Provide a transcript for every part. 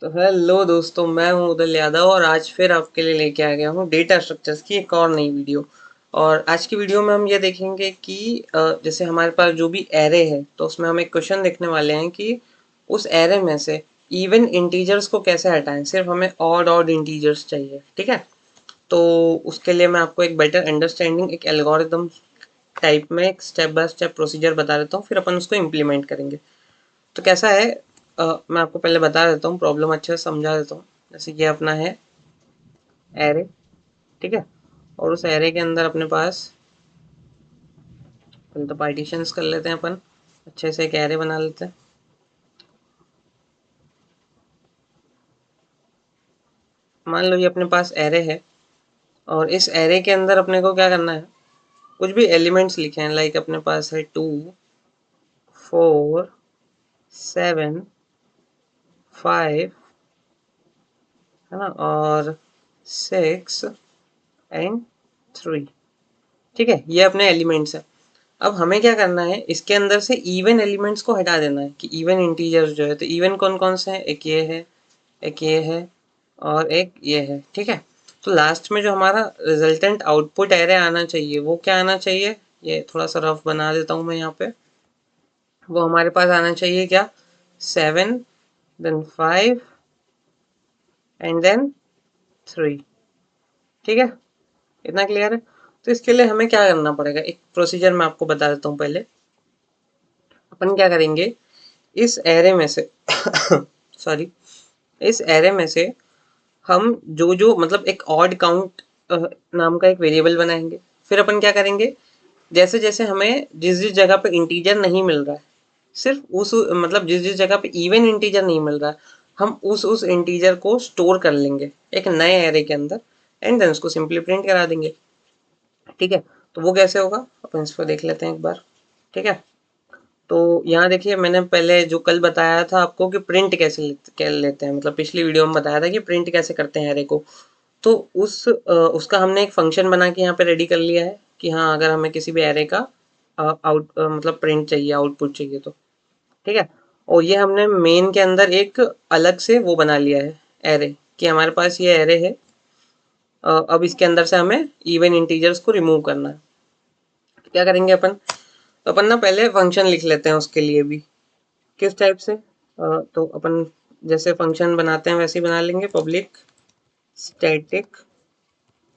तो हेलो दोस्तों, मैं हूं उदल यादव और आज फिर आपके लिए लेके आ गया हूं डेटा स्ट्रक्चर्स की एक और नई वीडियो। और आज की वीडियो में हम ये देखेंगे कि जैसे हमारे पास जो भी एरे है तो उसमें हम एक क्वेश्चन देखने वाले हैं कि उस एरे में से इवन इंटीजर्स को कैसे हटाएं। सिर्फ हमें ऑड ऑड इंटीजर्स चाहिए, ठीक है। तो उसके लिए मैं आपको एक बेटर अंडरस्टैंडिंग, एक एल्गोरिदम टाइप में एक स्टेप बाय स्टेप प्रोसीजर बता देता हूँ, फिर अपन उसको इम्प्लीमेंट करेंगे। तो कैसा है, मैं आपको पहले बता देता हूँ, प्रॉब्लम अच्छे से समझा देता हूँ। जैसे ये अपना है एरे, ठीक है। और उस एरे के अंदर अपने पास पहले तो पार्टीशंस कर लेते हैं अपन, अच्छे से एक एरे बना लेते हैं। मान लो ये अपने पास एरे है और इस एरे के अंदर अपने को क्या करना है, कुछ भी एलिमेंट्स लिखे हैं। लाइक अपने पास है 2, 4, 7, 5, है ना, और 6 एंड 3, ठीक है। ये अपने एलिमेंट्स है। अब हमें क्या करना है, इसके अंदर से इवन एलिमेंट्स को हटा देना है कि इवन इंटीजर्स जो है, तो इवन कौन कौन से हैं, एक ये है, एक ये है और एक ये है, ठीक है। तो लास्ट में जो हमारा रिजल्टेंट आउटपुट एरे आना चाहिए वो क्या आना चाहिए, ये थोड़ा सा रफ बना देता हूँ मैं यहाँ पे। वो हमारे पास आना चाहिए क्या, 7, देन 5 एंड देन 3, ठीक है। इतना क्लियर है। तो इसके लिए हमें क्या करना पड़ेगा, एक प्रोसीजर मैं आपको बता देता हूँ पहले। अपन क्या करेंगे, इस एरे में से सॉरी, इस एरे में से हम जो जो मतलब एक ऑड काउंट नाम का एक वेरिएबल बनाएंगे। फिर अपन क्या करेंगे, जैसे जैसे हमें जिस जिस जगह पे इंटीजर नहीं मिल रहा है, सिर्फ उस मतलब जिस जिस जगह पे इवन इंटीजर नहीं मिल रहा है, हम उस इंटीजर को स्टोर कर लेंगे एक नए एरे के अंदर एंड देन उसको सिंपली प्रिंट करा देंगे, ठीक है। तो वो कैसे होगा अपन इसको देख लेते हैं एक बार, ठीक है। तो यहाँ देखिए, मैंने पहले जो कल बताया था आपको कि प्रिंट कैसे लेते हैं, मतलब पिछली वीडियो में बताया था कि प्रिंट कैसे करते हैं एरे को। तो उसका हमने एक फंक्शन बना के यहाँ पे रेडी कर लिया है कि हाँ, अगर हमें किसी भी एरे का मतलब प्रिंट चाहिए, आउटपुट चाहिए तो, ठीक है। और ये हमने मेन के अंदर एक अलग से वो बना लिया है एरे, कि हमारे पास ये एरे है। अब इसके अंदर से हमें इवन इंटीजर्स को रिमूव करना है। तो क्या करेंगे अपन, तो अपन ना पहले फंक्शन लिख लेते हैं उसके लिए भी। किस टाइप से, तो अपन जैसे फंक्शन बनाते हैं वैसे ही बना लेंगे। Public static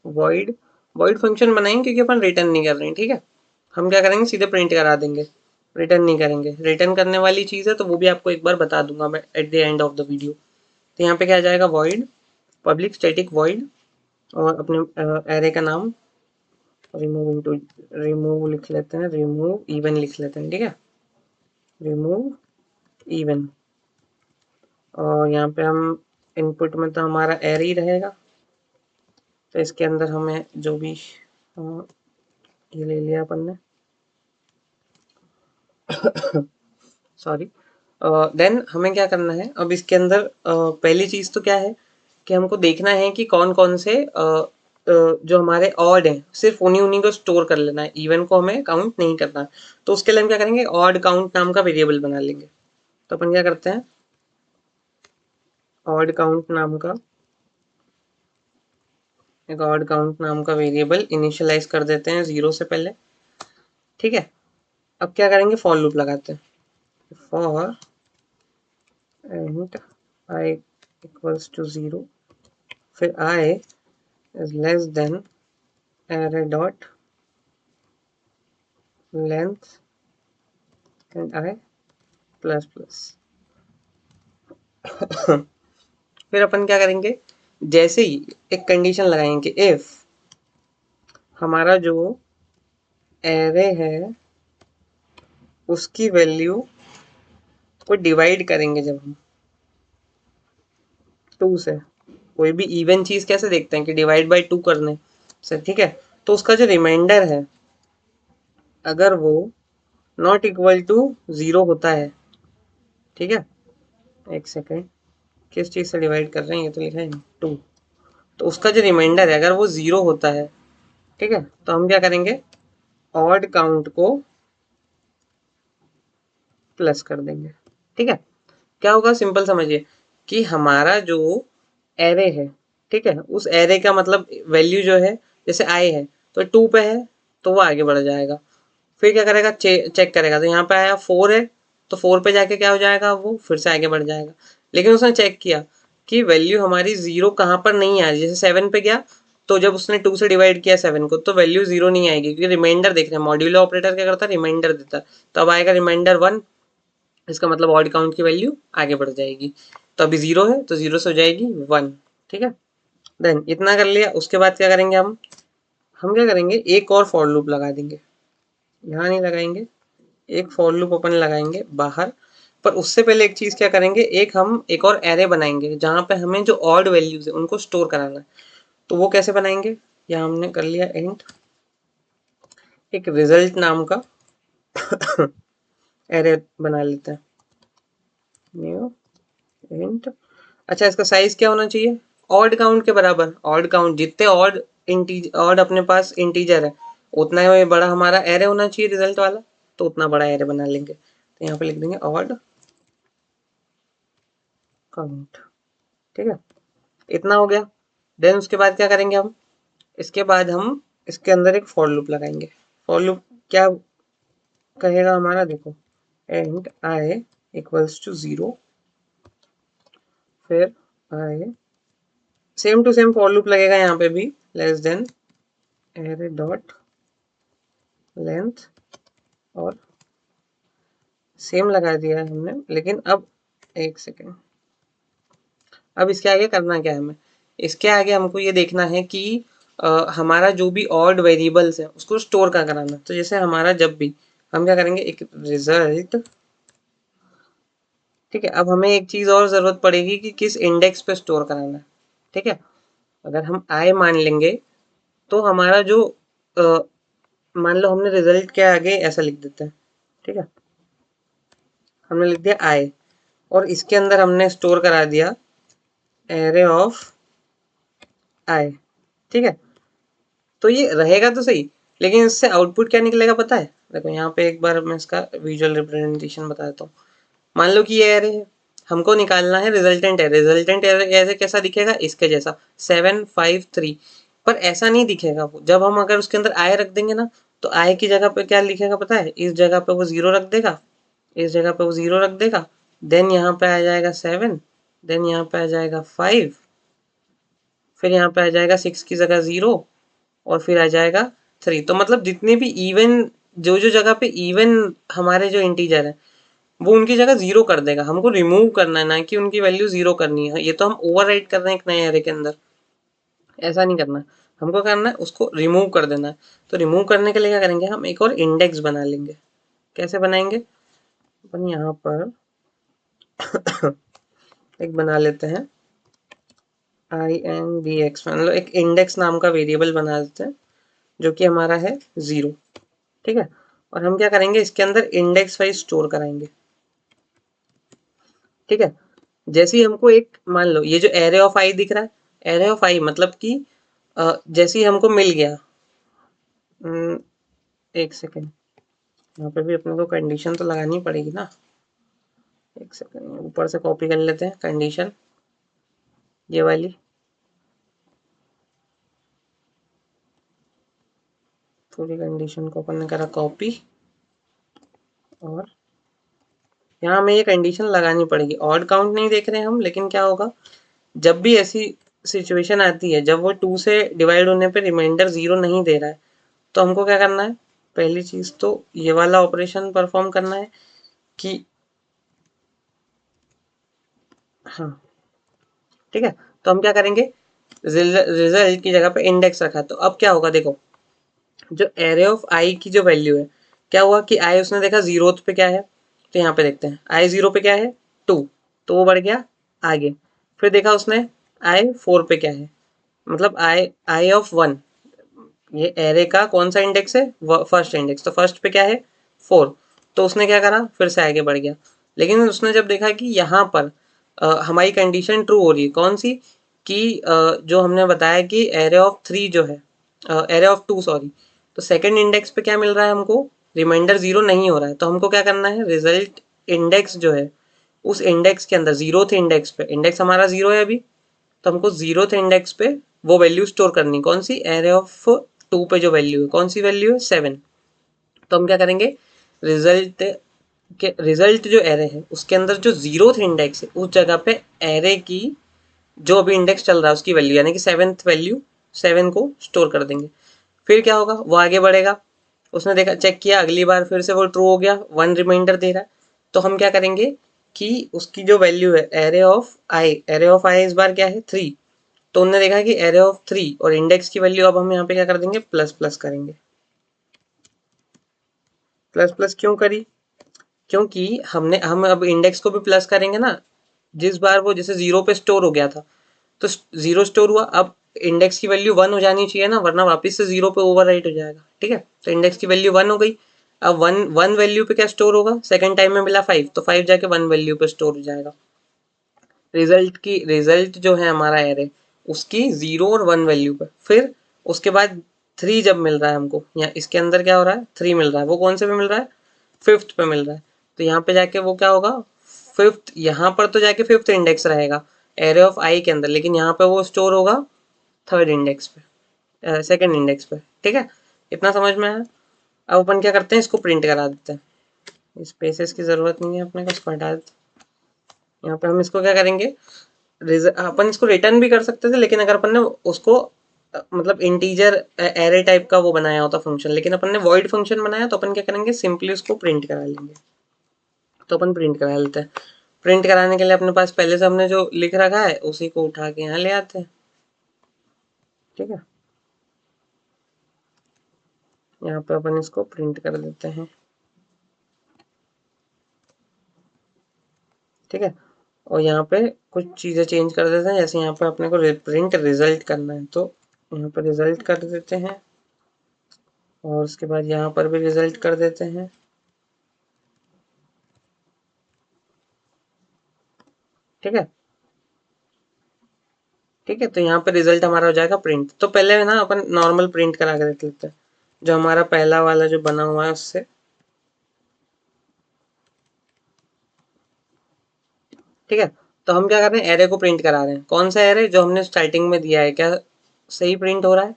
void, void function बनाएंगे क्योंकि अपन रिटर्न नहीं कर रहे हैं, ठीक है। हम क्या करेंगे, सीधे प्रिंट करा देंगे, रिटर्न नहीं करेंगे। रिटर्न करने वाली चीज़ है तो वो भी आपको एक बार बता दूंगा मैं at the end of the video. तो यहाँ पे क्या आ जाएगा, वॉइड पब्लिक स्टैटिक वॉइड, और अपने एरे का नाम रिमूव इनटू, रिमूव लिख लेते हैं, रिमूव इवन लिख लेते हैं, ठीक है। रिमूव इवन, और यहाँ पे हम इनपुट में तो हमारा एरे ही रहेगा। तो इसके अंदर हमें जो भी ये ले लिया अपन ने, सॉरी। देन हमें क्या करना है, अब इसके अंदर पहली चीज़ तो क्या है कि हमको देखना है कि कौन कौन से जो हमारे ऑड हैं, सिर्फ उन्हीं उन्हीं को स्टोर कर लेना है, इवन को हमें काउंट नहीं करना है। तो उसके लिए हम क्या करेंगे, ऑड काउंट नाम का वेरिएबल बना लेंगे। तो अपन क्या करते हैं, ऑड काउंट नाम का एक ऑड काउंट नाम का वेरिएबल इनिशियलाइज कर देते हैं 0 से पहले, ठीक है। अब क्या करेंगे, फॉर लूप लगाते हैं। For and I equals to 0, फिर I is less than array dot length and I plus plus. फिर अपन क्या करेंगे, जैसे ही एक कंडीशन लगाएंगे, इफ हमारा जो एरे है उसकी वैल्यू को डिवाइड करेंगे जब हम 2 से, कोई भी इवन चीज कैसे देखते हैं कि डिवाइड बाय 2 करने से, ठीक है। तो उसका जो रिमाइंडर है, अगर वो नॉट इक्वल टू 0 होता है, ठीक है। एक सेकेंड, किस चीज से डिवाइड कर रहे हैं, ये तो लिखा है 2। तो उसका जो रिमाइंडर है अगर वो 0 होता है, ठीक है, तो हम क्या करेंगे, ऑड काउंट को प्लस कर देंगे, ठीक है। क्या होगा, सिंपल समझिए कि हमारा जो एरे है, ठीक है, उस एरे का मतलब वैल्यू जो है, जैसे आई है तो 2 पे है तो वो आगे बढ़ जाएगा। फिर क्या करेगा, चेक करेगा, तो यहाँ पे आया 4 है तो 4 पे जाके क्या हो जाएगा, वो फिर से आगे बढ़ जाएगा। लेकिन उसने चेक किया कि वैल्यू हमारी 0 कहाँ पर नहीं आ रही। जैसे 7 पे गया तो जब उसने 2 से डिवाइड किया 7 को तो वैल्यू 0 नहीं आएगी, क्योंकि रिमाइंडर देख रहे हैं, मॉड्यूलर ऑपरेटर क्या करता है, रिमाइंडर देता है। तो अब आएगा रिमाइंडर 1, इसका मतलब ऑड काउंट की वैल्यू आगे बढ़ जाएगी। तो अभी 0 है तो 0 से हो जाएगी 1, ठीक है। देन इतना कर लिया, उसके बाद क्या करेंगे हम क्या करेंगे, एक और फॉर लूप लगा देंगे। यहाँ नहीं लगाएंगे, एक फॉर लूप अपन लगाएंगे बाहर। पर उससे पहले एक चीज क्या करेंगे, हम एक और एरे बनाएंगे जहां पे हमें जो ऑड वैल्यूज है उनको स्टोर कराना है। तो वो कैसे बनाएंगे, यहाँ हमने कर लिया इंट, एक रिजल्ट नाम का एरे बना लेते हैं, न्यू इंट। अच्छा, इसका साइज क्या होना चाहिए, ऑड काउंट के बराबर। ऑड काउंट जितने ऑड अपने पास इंटीजर है उतना ही बड़ा हमारा एरे होना चाहिए रिजल्ट वाला, तो उतना बड़ा एरे बना लेंगे। तो यहाँ पे लिख देंगे ऑड काउंट, ठीक है। इतना हो गया। देन उसके बाद क्या करेंगे इसके बाद हम इसके अंदर एक फॉर लूप लगाएंगे। फॉर लूप क्या कहेगा हमारा, देखो, एंड आई इक्वल्स टू 0, फिर I same to same for loop लगेगा यहाँ पे भी, less than array dot length, और सेम लगा दिया है हमने। लेकिन अब एक सेकेंड, अब इसके आगे करना क्या है हमें, इसके आगे हमको ये देखना है कि हमारा जो भी ऑड वेरिएबल्स है उसको स्टोर कहाँ कराना। तो जैसे हमारा जब भी हम क्या करेंगे, एक रिजल्ट, ठीक है। अब हमें एक चीज और जरूरत पड़ेगी कि किस इंडेक्स पे स्टोर कराना है, ठीक है। अगर हम आई मान लेंगे तो हमारा जो मान लो हमने रिजल्ट के आगे ऐसा लिख देते हैं, ठीक है, हमने लिख दिया आई, और इसके अंदर हमने स्टोर करा दिया एरे ऑफ आई, ठीक है। तो ये रहेगा तो सही, लेकिन इससे आउटपुट क्या निकलेगा पता है, देखो यहाँ पे एक बार मैं इसका विजुअल रिप्रेजेंटेशन बता देता हूँ। मान लो कि ये एरे है, हमको निकालना है रिजल्टेंट एरे। रिजल्टेंट एरे ऐसे कैसा दिखेगा, इसके जैसा 753। पर ऐसा नहीं दिखेगा वो, जब हम अगर उसके अंदर आई रख देंगे ना, तो आई की जगह पे क्या लिखेगा पता है, इस जगह पे वो 0 रख देगा, इस जगह पे वो 0 रख देगा। देन यहाँ पे आ जाएगा 7, देन यहाँ पे आ जाएगा 5, फिर यहाँ पे आ जाएगा 6 की जगह 0, और फिर आ जाएगा 3। तो मतलब जितने भी इवन, जो जो जगह पे इवन हमारे जो इंटीजर है वो उनकी जगह 0 कर देगा। हमको रिमूव करना है, ना कि उनकी वैल्यू 0 करनी है। ये तो हम ओवरराइट कर रहे हैं एक नए एरे के अंदर, ऐसा नहीं करना है। हमको करना है उसको रिमूव कर देना है। तो रिमूव करने के लिए क्या करेंगे, हम एक और इंडेक्स बना लेंगे। कैसे बनाएंगे, अपन यहाँ पर एक बना लेते हैं INDX, मतलब एक इंडेक्स नाम का वेरिएबल बना देते हैं जो कि हमारा है 0, ठीक है। और हम क्या करेंगे, इसके अंदर इंडेक्स वाइज स्टोर कराएंगे, ठीक है। जैसे ही हमको एक, मान लो ये जो एरे ऑफ आई दिख रहा है, एरे ऑफ आई मतलब कि जैसे ही हमको मिल गया, एक सेकेंड, यहाँ पे भी अपने को कंडीशन तो लगानी पड़ेगी ना। एक सेकेंड, ऊपर से कॉपी कर लेते हैं कंडीशन, ये वाली, पूरी कंडीशन को अपन ने करा कॉपी, और यहाँ हमें ये कंडीशन लगानी पड़ेगी। ऑड काउंट नहीं देख रहे हैं हम, लेकिन क्या होगा, जब भी ऐसी सिचुएशन आती है जब वो 2 से डिवाइड होने पे रिमाइंडर 0 नहीं दे रहा है, तो हमको क्या करना है, पहली चीज तो ये वाला ऑपरेशन परफॉर्म करना है कि, हाँ, ठीक है। तो हम क्या करेंगे, रिजल्ट की जगह पे इंडेक्स रखा, तो अब क्या होगा, देखो, जो एरे ऑफ आई की जो वैल्यू है, क्या हुआ कि आई उसने देखा 0th पे क्या है, तो यहाँ पे देखते हैं आई 0 पे क्या है 2, तो वो बढ़ गया आगे। फिर देखा उसने आई 4 पे क्या है, मतलब आई आई ऑफ 1, ये एरे का कौन सा इंडेक्स है, फर्स्ट इंडेक्स, तो फर्स्ट पे क्या है 4, तो उसने क्या करा, फिर से आगे बढ़ गया। लेकिन उसने जब देखा कि यहाँ पर हमारी कंडीशन ट्रू हो रही है, कौन सी, कि जो हमने बताया कि एरे ऑफ 3 जो है, एरे ऑफ 2 सॉरी, तो सेकंड इंडेक्स पे क्या मिल रहा है हमको, रिमाइंडर 0 नहीं हो रहा है। तो हमको क्या करना है, रिजल्ट इंडेक्स जो है उस इंडेक्स के अंदर 0th इंडेक्स पे, इंडेक्स हमारा 0 है अभी, तो हमको 0th इंडेक्स पे वो वैल्यू स्टोर करनी, कौन सी, एरे ऑफ 2 पे जो वैल्यू है, कौन सी वैल्यू है, 7। तो हम क्या करेंगे, रिजल्ट के रिजल्ट जो एरे है उसके अंदर जो 0th इंडेक्स है उस जगह पे एरे की जो अभी इंडेक्स चल रहा है उसकी वैल्यू यानी कि 7th वैल्यू 7 को स्टोर कर देंगे। फिर क्या होगा, वो आगे बढ़ेगा, उसने देखा, चेक किया, अगली बार फिर से वो ट्रू हो गया, 1 रिमाइंडर दे रहा है, तो हम क्या करेंगे कि उसकी जो वैल्यू है एरे ऑफ आई इस बार क्या है 3, तो उन्होंने देखा कि एरे ऑफ 3 और इंडेक्स की वैल्यू अब हम यहाँ पे क्या कर देंगे, प्लस प्लस करेंगे। प्लस प्लस क्यों करी, क्योंकि हम अब इंडेक्स को भी प्लस करेंगे ना, जिस बार वो जैसे 0 पे स्टोर हो गया था तो 0 स्टोर हुआ, अब इंडेक्स की वैल्यू 1 हो जानी चाहिए ना, वरना वापस से 0 पे ओवरराइट हो जाएगा, ठीक है। तो इंडेक्स की वैल्यू 1 हो गई, अब 1 वैल्यू पे क्या स्टोर होगा, सेकंड टाइम में मिला 5, तो 5 जाके 1 वैल्यू पे स्टोर हो जाएगा। रिजल्ट जो है हमारा एरे उसकी 0 और 1 वैल्यू पे, फिर उसके बाद 3 जब मिल रहा है हमको, यहाँ इसके अंदर क्या हो रहा है, 3 मिल रहा है, वो कौन से पे मिल रहा है, 5th पे मिल रहा है, तो यहाँ पे जाके वो क्या होगा, 5th, यहाँ पर तो जाके 5th इंडेक्स रहेगा एरे ऑफ आई के अंदर, लेकिन यहाँ पे वो स्टोर होगा 3rd इंडेक्स पे, 2nd इंडेक्स पे, ठीक है। इतना समझ में आया। अब अपन क्या करते हैं, इसको प्रिंट करा देते हैं, स्पेसेस की जरूरत नहीं है अपने को, इसको हटा देते हैं। यहाँ पे हम इसको क्या करेंगे, अपन इसको रिटर्न भी कर सकते थे, लेकिन अगर अपन ने उसको मतलब इंटीजर एरे टाइप का वो बनाया होता फंक्शन, लेकिन अपन ने वॉइड फंक्शन बनाया, तो अपन क्या करेंगे, सिंपली उसको प्रिंट करा लेंगे। तो अपन प्रिंट करा लेते हैं। प्रिंट कराने के लिए अपने पास पहले से हमने जो लिख रखा है उसी को उठा के यहाँ ले आते हैं, ठीक है। यहाँ पे अपन इसको प्रिंट कर देते हैं, ठीक है। और यहाँ पे कुछ चीज़ें चेंज कर देते हैं, जैसे यहाँ पे अपने को प्रिंट रिजल्ट करना है, तो यहाँ पर रिजल्ट कर देते हैं, और उसके बाद यहाँ पर भी रिजल्ट कर देते हैं, ठीक है। ठीक है, तो यहाँ पे रिजल्ट हमारा हो जाएगा प्रिंट। तो पहले ना अपन नॉर्मल प्रिंट करा के देख लेते हैं, जो हमारा पहला वाला जो बना हुआ है उससे, ठीक है। तो हम क्या कर रहे हैं, एरे को प्रिंट करा रहे हैं, कौन सा एरे, जो हमने स्टार्टिंग में दिया है, क्या सही प्रिंट हो रहा है,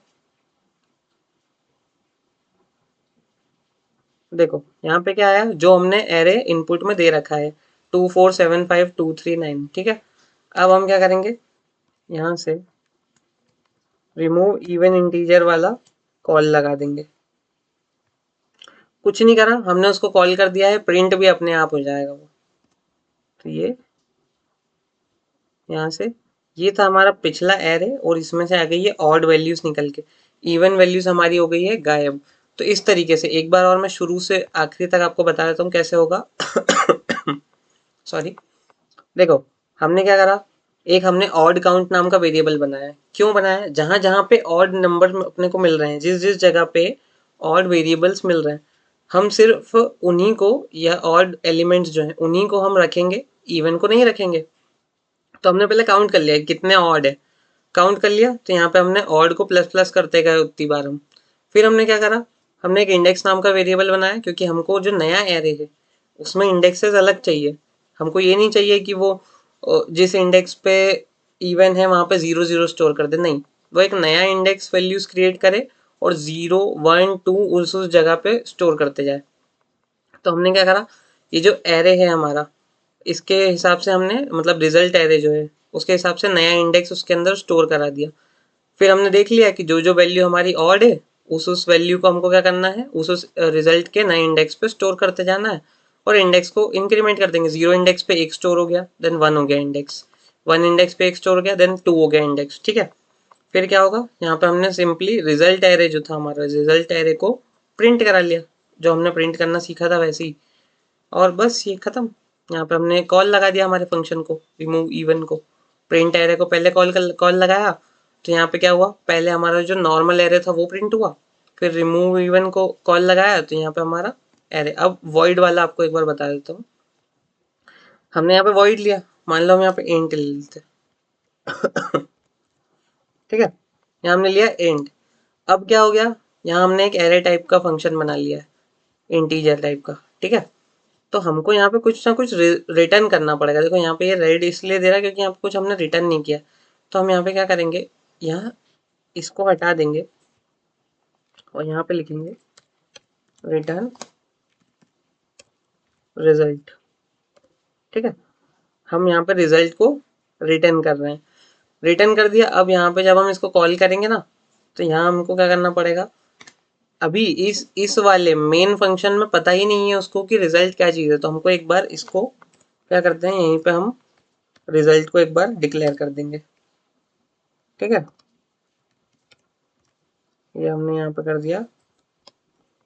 देखो यहाँ पे क्या आया, जो हमने एरे इनपुट में दे रखा है 2475239, ठीक है। अब हम क्या करेंगे, यहाँ से रिमूव इवन इंटीजर वाला कॉल लगा देंगे। कुछ नहीं करा हमने, उसको कॉल कर दिया है, प्रिंट भी अपने आप हो जाएगा वो। तो ये यहाँ से, ये था हमारा पिछला एरे, और इसमें से आ गई है ऑड वैल्यूज निकल के, इवन वैल्यूज हमारी हो गई है गायब। तो इस तरीके से एक बार और मैं शुरू से आखिरी तक आपको बता देता हूँ कैसे होगा। सॉरी, देखो हमने क्या करा, एक हमने ऑड काउंट नाम का वेरिएबल बनाया है। क्यों बनाया है, जहां जहां पे ऑड नंबर अपने को मिल रहे हैं, जिस जिस जगह पे ऑड वेरिएबल्स मिल रहे हैं, हम सिर्फ उन्हीं को, या ऑड एलिमेंट्स जो हैं उन्हीं को हम रखेंगे, इवन को नहीं रखेंगे। तो हमने पहले काउंट कर लिया कितने ऑड है, काउंट कर लिया, तो यहाँ पे हमने ऑड को प्लस प्लस करते गए उतनी बार हम। फिर हमने क्या करा, हमने एक इंडेक्स नाम का वेरिएबल बनाया, क्योंकि हमको जो नया एरे है उसमें इंडेक्सेस अलग चाहिए। हमको ये नहीं चाहिए कि वो जिस इंडेक्स पे इवन है वहां पे 0 0 स्टोर कर दे, नहीं, वो एक नया इंडेक्स वैल्यूज क्रिएट करे और 0 1 2 उस जगह पे स्टोर करते जाए। तो हमने क्या करा, ये जो एरे है हमारा, इसके हिसाब से हमने मतलब रिजल्ट एरे जो है उसके हिसाब से नया इंडेक्स उसके अंदर स्टोर करा दिया। फिर हमने देख लिया कि जो जो वैल्यू हमारी ऑड है उस वैल्यू को हमको क्या करना है, उस रिजल्ट के नए इंडेक्स पे स्टोर करते जाना है, और इंडेक्स को इंक्रीमेंट कर देंगे। 0 इंडेक्स पे 1 स्टोर हो गया, देन 1 हो गया इंडेक्स, 1 इंडेक्स पे 1 स्टोर हो गया, देन 2 हो गया इंडेक्स, ठीक है। फिर क्या होगा, यहाँ पे हमने सिंपली रिजल्ट एरे जो था हमारा, रिजल्ट एरे को प्रिंट करा लिया, जो हमने प्रिंट करना सीखा था वैसे ही, और बस ये खत्म। यहाँ पे हमने कॉल लगा दिया हमारे फंक्शन को, रिमूव इवन को, प्रिंट एरे को पहले कॉल लगाया, तो यहाँ पे क्या हुआ, पहले हमारा जो नॉर्मल एरे था वो प्रिंट हुआ, फिर रिमूव इवन को कॉल लगाया, तो यहाँ पे हमारा एरे। अब वॉइड वाला आपको एक बार बता देता हूँ। हमने यहाँ पे वॉइड लिया, मान लो हम यहाँ पे इंट ले लेते, ठीक है। यहाँ हमने लिया इंट। अब क्या हो गया, यहाँ हमने एक एरे टाइप का फंक्शन बना लिया है, इंटीजर टाइप का, ठीक है। तो हमको यहाँ पे कुछ ना कुछ रिटर्न करना पड़ेगा। देखो यहाँ पे ये रेड इसलिए दे रहा है क्योंकि यहाँ पे कुछ हमने रिटर्न नहीं किया। तो हम यहाँ पे क्या करेंगे, यहाँ इसको हटा देंगे और यहाँ पे लिखेंगे रिटर्न रिजल्ट। ठीक है, हम यहाँ पे रिजल्ट को रिटर्न कर रहे हैं। रिटर्न कर दिया। अब यहाँ पे जब हम इसको कॉल करेंगे ना, तो यहाँ हमको क्या करना पड़ेगा, अभी इस वाले मेन फंक्शन में पता ही नहीं है उसको कि रिजल्ट क्या चीज़ है। तो हमको एक बार इसको क्या करते हैं, यहीं पे हम रिजल्ट को एक बार डिक्लेयर कर देंगे। ठीक है, ये हमने यहाँ पे कर दिया।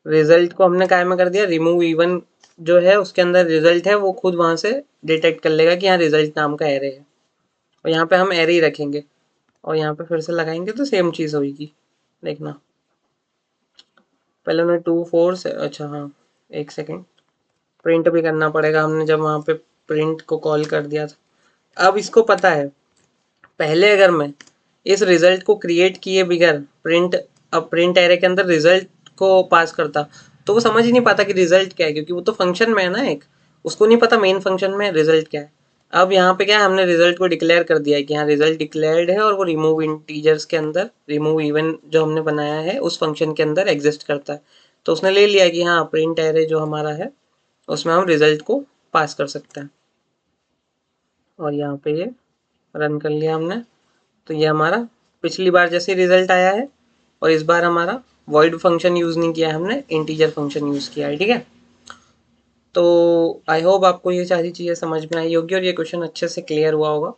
रिजल्ट को हमने काय में कर दिया, रिमूव इवन जो है उसके अंदर रिजल्ट है वो खुद वहां से डिटेक्ट कर लेगा कि यहाँ रिजल्ट नाम का एरे है। और यहाँ पे हम एरे ही रखेंगे और यहाँ पे फिर से लगाएंगे तो सेम चीज़ होगी। देखना, पहले उन्हें 2 4 से, अच्छा हाँ एक सेकेंड, प्रिंट भी करना पड़ेगा। हमने जब वहाँ पे प्रिंट को कॉल कर दिया था। अब इसको पता है, पहले अगर मैं इस रिजल्ट को क्रिएट किए बगैर प्रिंट, अब प्रिंट एरे के अंदर रिजल्ट को पास करता तो वो समझ ही नहीं पाता कि रिजल्ट क्या है, क्योंकि वो तो फंक्शन में है ना एक, उसको नहीं पता मेन फंक्शन में रिजल्ट क्या है। अब यहाँ पे क्या है, हमने रिजल्ट को डिक्लेयर कर दिया है कि हाँ रिजल्ट डिक्लेयर्ड है और वो रिमूव इंटीजर्स के अंदर, रिमूव इवन जो हमने बनाया है उस फंक्शन के अंदर एग्जिस्ट करता है। तो उसने ले लिया कि हाँ प्रिंट एरे जो हमारा है उसमें हम रिजल्ट को पास कर सकते हैं। और यहाँ पे ये रन कर लिया हमने, तो ये हमारा पिछली बार जैसे रिजल्ट आया है और इस बार हमारा वॉइड फंक्शन यूज नहीं किया है, हमने इंटीजर फंक्शन यूज किया है। ठीक है, तो आई होप आपको ये सारी चीज़ें समझ में आई होगी और ये क्वेश्चन अच्छे से क्लियर हुआ होगा।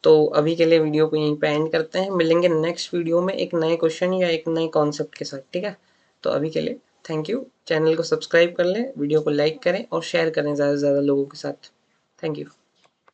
तो अभी के लिए वीडियो को यहीं पे एंड करते हैं, मिलेंगे नेक्स्ट वीडियो में एक नए क्वेश्चन या एक नए कॉन्सेप्ट के साथ। ठीक है, तो अभी के लिए थैंक यू। चैनल को सब्सक्राइब कर लें, वीडियो को लाइक करें और शेयर करें ज़्यादा से ज़्यादा लोगों के साथ। Thank you.